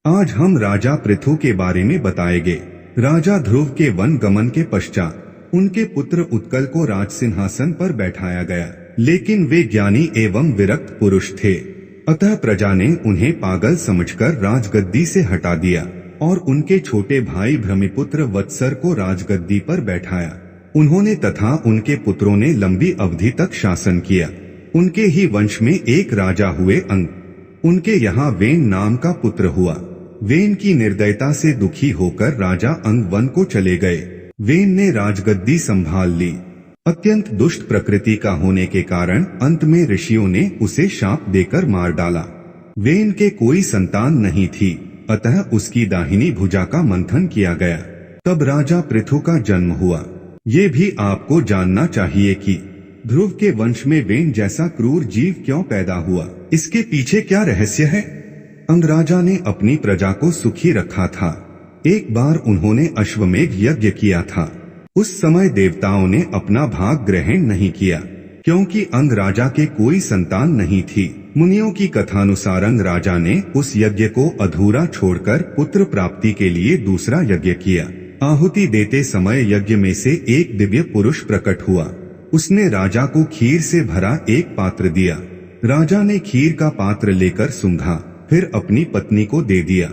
आज हम राजा पृथु के बारे में बताएंगे। राजा ध्रुव के वन गमन के पश्चात उनके पुत्र उत्कल को राज सिंहासन पर बैठाया गया, लेकिन वे ज्ञानी एवं विरक्त पुरुष थे। अतः प्रजा ने उन्हें पागल समझकर राजगद्दी से हटा दिया और उनके छोटे भाई भ्रमिपुत्र वत्सर को राजगद्दी पर बैठाया। उन्होंने तथा उनके पुत्रों ने लंबी अवधि तक शासन किया। उनके ही वंश में एक राजा हुए अंग। उनके यहाँ वेन नाम का पुत्र हुआ। वेन की निर्दयता से दुखी होकर राजा अंग वन को चले गए। वेन ने राजगद्दी संभाल ली। अत्यंत दुष्ट प्रकृति का होने के कारण अंत में ऋषियों ने उसे शाप देकर मार डाला। वेन के कोई संतान नहीं थी, अतः उसकी दाहिनी भुजा का मंथन किया गया। तब राजा पृथु का जन्म हुआ। ये भी आपको जानना चाहिए कि ध्रुव के वंश में वेन जैसा क्रूर जीव क्यों पैदा हुआ, इसके पीछे क्या रहस्य है। अंग राजा ने अपनी प्रजा को सुखी रखा था। एक बार उन्होंने अश्वमेध यज्ञ किया था। उस समय देवताओं ने अपना भाग ग्रहण नहीं किया, क्योंकि अंग राजा के कोई संतान नहीं थी। मुनियों की कथानुसार अंग राजा ने उस यज्ञ को अधूरा छोड़कर पुत्र प्राप्ति के लिए दूसरा यज्ञ किया। आहुति देते समय यज्ञ में से एक दिव्य पुरुष प्रकट हुआ। उसने राजा को खीर से भरा एक पात्र दिया। राजा ने खीर का पात्र लेकर सूंघा, फिर अपनी पत्नी को दे दिया।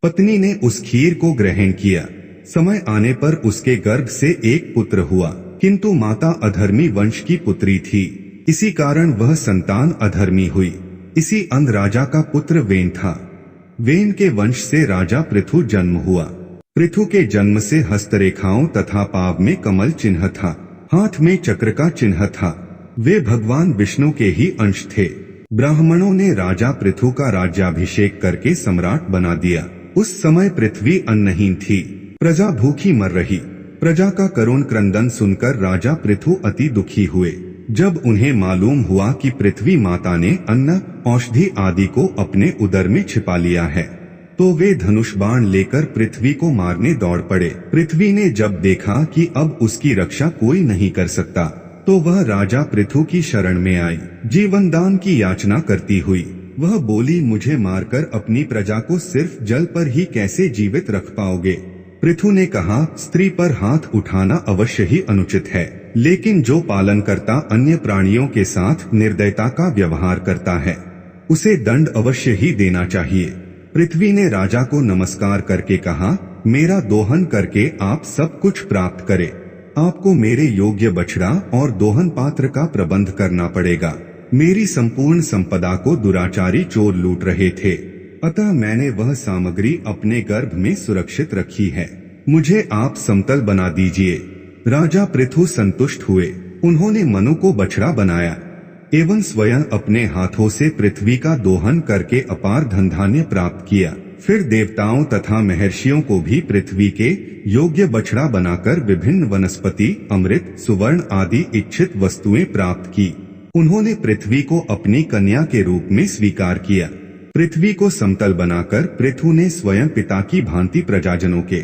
पत्नी ने उस खीर को ग्रहण किया। समय आने पर उसके गर्भ से एक पुत्र हुआ, किंतु माता अधर्मी वंश की पुत्री थी, इसी कारण वह संतान अधर्मी हुई। इसी अंग राजा का पुत्र वेन था। वेन के वंश से राजा पृथु जन्म हुआ। पृथु के जन्म से हस्तरेखाओं तथा पाव में कमल चिन्ह था, हाथ में चक्र का चिन्ह था। वे भगवान विष्णु के ही अंश थे। ब्राह्मणों ने राजा पृथु का राज्याभिषेक करके सम्राट बना दिया। उस समय पृथ्वी अन्नहीन थी, प्रजा भूखी मर रही। प्रजा का करुण क्रंदन सुनकर राजा पृथु अति दुखी हुए। जब उन्हें मालूम हुआ कि पृथ्वी माता ने अन्न, औषधि आदि को अपने उदर में छिपा लिया है, तो वे धनुष बाण लेकर पृथ्वी को मारने दौड़ पड़े। पृथ्वी ने जब देखा कि अब उसकी रक्षा कोई नहीं कर सकता, तो वह राजा पृथु की शरण में आई, जीवन दान की याचना करती हुई। वह बोली, मुझे मारकर अपनी प्रजा को सिर्फ जल पर ही कैसे जीवित रख पाओगे। पृथु ने कहा, स्त्री पर हाथ उठाना अवश्य ही अनुचित है, लेकिन जो पालन करता अन्य प्राणियों के साथ निर्दयता का व्यवहार करता है, उसे दंड अवश्य ही देना चाहिए। पृथ्वी ने राजा को नमस्कार करके कहा, मेरा दोहन करके आप सब कुछ प्राप्त करें। आपको मेरे योग्य बछड़ा और दोहन पात्र का प्रबंध करना पड़ेगा। मेरी संपूर्ण संपदा को दुराचारी चोर लूट रहे थे, अतः मैंने वह सामग्री अपने गर्भ में सुरक्षित रखी है। मुझे आप समतल बना दीजिए। राजा पृथु संतुष्ट हुए। उन्होंने मनु को बछड़ा बनाया एवं स्वयं अपने हाथों से पृथ्वी का दोहन करके अपार धन धान्य प्राप्त किया। फिर देवताओं तथा महर्षियों को भी पृथ्वी के योग्य बछड़ा बनाकर विभिन्न वनस्पति, अमृत, सुवर्ण आदि इच्छित वस्तुएं प्राप्त की। उन्होंने पृथ्वी को अपनी कन्या के रूप में स्वीकार किया। पृथ्वी को समतल बनाकर पृथु ने स्वयं पिता की भांति प्रजाजनों के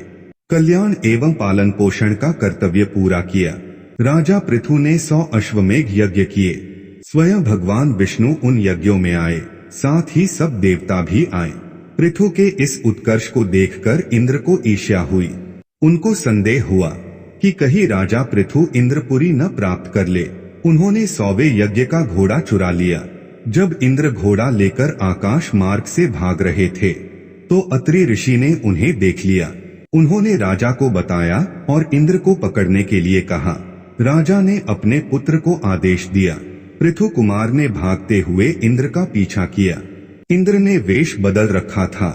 कल्याण एवं पालन पोषण का कर्तव्य पूरा किया। राजा पृथु ने 100 अश्वमेघ यज्ञ किए। स्वयं भगवान विष्णु उन यज्ञों में आए, साथ ही सब देवता भी आए। पृथु के इस उत्कर्ष को देखकर इंद्र को ईर्ष्या हुई। उनको संदेह हुआ कि कहीं राजा पृथु इंद्रपुरी न प्राप्त कर ले। उन्होंने 100वें यज्ञ का घोड़ा चुरा लिया। जब इंद्र घोड़ा लेकर आकाश मार्ग से भाग रहे थे, तो अत्रि ऋषि ने उन्हें देख लिया। उन्होंने राजा को बताया और इंद्र को पकड़ने के लिए कहा। राजा ने अपने पुत्र को आदेश दिया। पृथु कुमार ने भागते हुए इंद्र का पीछा किया। इंद्र ने वेश बदल रखा था।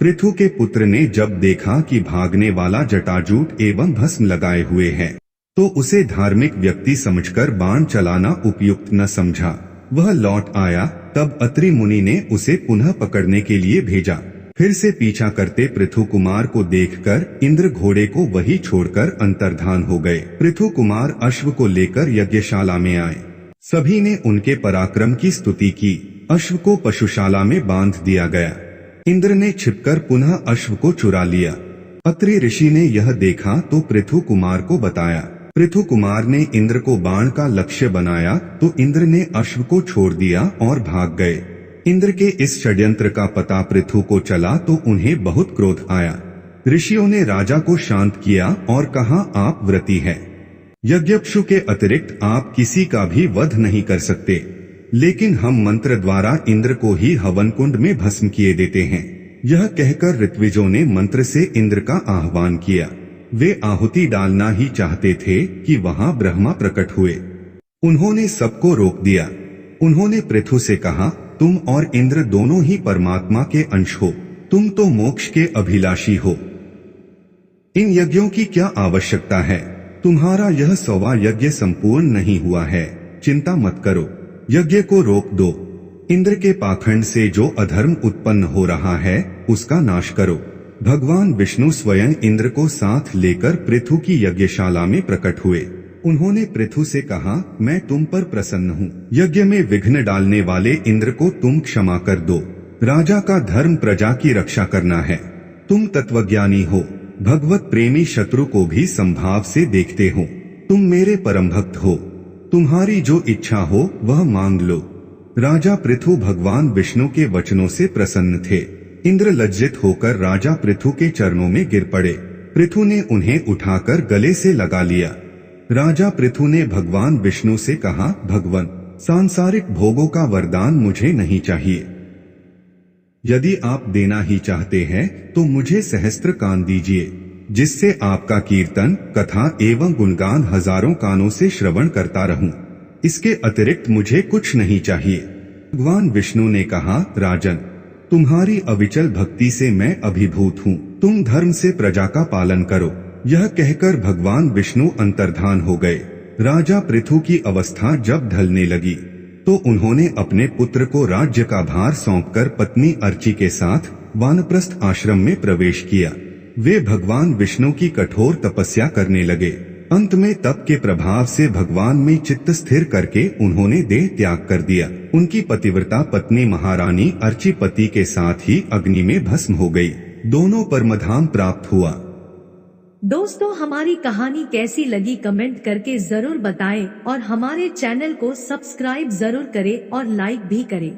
पृथु के पुत्र ने जब देखा कि भागने वाला जटाजूट एवं भस्म लगाए हुए है, तो उसे धार्मिक व्यक्ति समझकर बाण चलाना उपयुक्त न समझा। वह लौट आया। तब अत्रि मुनि ने उसे पुनः पकड़ने के लिए भेजा। फिर से पीछा करते पृथु कुमार को देखकर इंद्र घोड़े को वहीं छोड़कर अंतर्धान हो गए। पृथु कुमार अश्व को लेकर यज्ञशाला में आए। सभी ने उनके पराक्रम की स्तुति की। अश्व को पशुशाला में बांध दिया गया। इंद्र ने छिपकर पुनः अश्व को चुरा लिया। अत्रि ऋषि ने यह देखा तो पृथु कुमार को बताया। पृथु कुमार ने इंद्र को बाण का लक्ष्य बनाया तो इंद्र ने अश्व को छोड़ दिया और भाग गए। इंद्र के इस षड्यंत्र का पता पृथु को चला तो उन्हें बहुत क्रोध आया। ऋषियों ने राजा को शांत किया और कहा, आप व्रती है, यज्ञपशु के अतिरिक्त आप किसी का भी वध नहीं कर सकते, लेकिन हम मंत्र द्वारा इंद्र को ही हवन कुंड में भस्म किए देते हैं। यह कहकर ऋत्विजों ने मंत्र से इंद्र का आह्वान किया। वे आहुति डालना ही चाहते थे कि वहां ब्रह्मा प्रकट हुए। उन्होंने सबको रोक दिया। उन्होंने पृथु से कहा, तुम और इंद्र दोनों ही परमात्मा के अंश हो, तुम तो मोक्ष के अभिलाषी हो। इन यज्ञों की क्या आवश्यकता है? तुम्हारा यह 100वां यज्ञ संपूर्ण नहीं हुआ है, चिंता मत करो, यज्ञ को रोक दो। इंद्र के पाखंड से जो अधर्म उत्पन्न हो रहा है उसका नाश करो। भगवान विष्णु स्वयं इंद्र को साथ लेकर पृथु की यज्ञशाला में प्रकट हुए। उन्होंने पृथु से कहा, मैं तुम पर प्रसन्न हूँ। यज्ञ में विघ्न डालने वाले इंद्र को तुम क्षमा कर दो। राजा का धर्म प्रजा की रक्षा करना है। तुम तत्वज्ञानी हो, भगवत प्रेमी, शत्रु को भी संभाव से देखते हो। तुम मेरे परम भक्त हो, तुम्हारी जो इच्छा हो वह मांग लो। राजा पृथु भगवान विष्णु के वचनों से प्रसन्न थे। इंद्र लज्जित होकर राजा पृथु के चरणों में गिर पड़े। पृथु ने उन्हें उठाकर गले से लगा लिया। राजा पृथु ने भगवान विष्णु से कहा, भगवान, सांसारिक भोगों का वरदान मुझे नहीं चाहिए। यदि आप देना ही चाहते हैं तो मुझे सहस्त्र कान दीजिए, जिससे आपका कीर्तन, कथा एवं गुणगान हजारों कानों से श्रवण करता रहूं। इसके अतिरिक्त मुझे कुछ नहीं चाहिए। भगवान विष्णु ने कहा, राजन, तुम्हारी अविचल भक्ति से मैं अभिभूत हूँ, तुम धर्म से प्रजा का पालन करो। यह कहकर भगवान विष्णु अंतर्धान हो गए। राजा पृथु की अवस्था जब ढलने लगी तो उन्होंने अपने पुत्र को राज्य का भार सौंपकर पत्नी अर्ची के साथ वानप्रस्थ आश्रम में प्रवेश किया। वे भगवान विष्णु की कठोर तपस्या करने लगे। अंत में तप के प्रभाव से भगवान में चित्त स्थिर करके उन्होंने देह त्याग कर दिया। उनकी पतिव्रता पत्नी महारानी अर्ची पति के साथ ही अग्नि में भस्म हो गई। दोनों परमधाम प्राप्त हुआ। दोस्तों, हमारी कहानी कैसी लगी कमेंट करके जरूर बताएं और हमारे चैनल को सब्सक्राइब जरूर करें और लाइक भी करें।